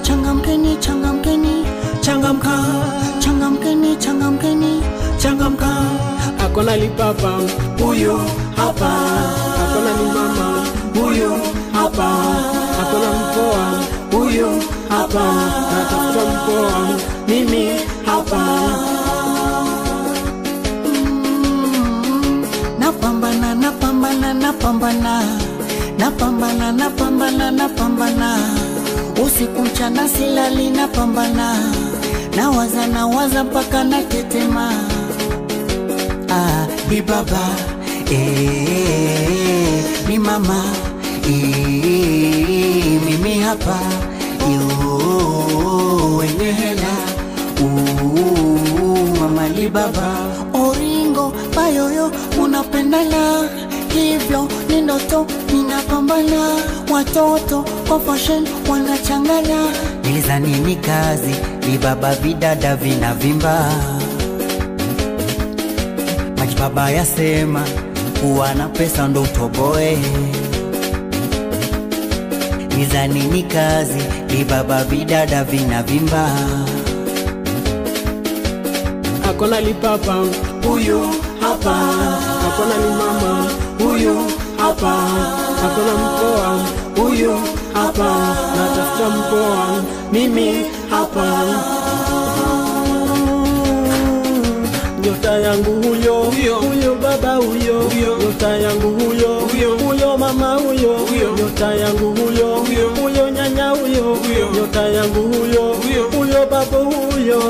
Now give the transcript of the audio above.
changamkeni, changamkeni, changamka, changamkeni, changamkeni, changamka. Akona lipapa huyo hapa, akona ni mama huyo hapa, akona mpoa huyo hapa, natafuta mpoa mimi hapa. Napambana, napambana, napambana, napambana, napambana, napambana, usiku mchana silali napambana, nawaza mpaka natetema. Ni baba, ni mama, mimi hapa, wenye hela, mama li baba. Oringo, bayoyo, unapendana, hivyo ni ndoto, ninapambana. Watoto kwa fashion wanachanganya, nilizani ni kazi, ni baba vidada vinavimba. Majibaba yasema kuwa na pesa ndo utoboe, nilizani ni kazi, ni baba vidada vinavimba. Akona lipapa huyo hapa, akona ni mama huyo hapa, akona mpoa huyo hapa, natafuta mpoa mimi hapa. Nyota yangu huyo, huyo baba huyo, nyota yangu huyo, huyo mama huyo, nyota yangu huyo, huyo nyanya huyo, nyota yangu huyo, huyo baba huyo.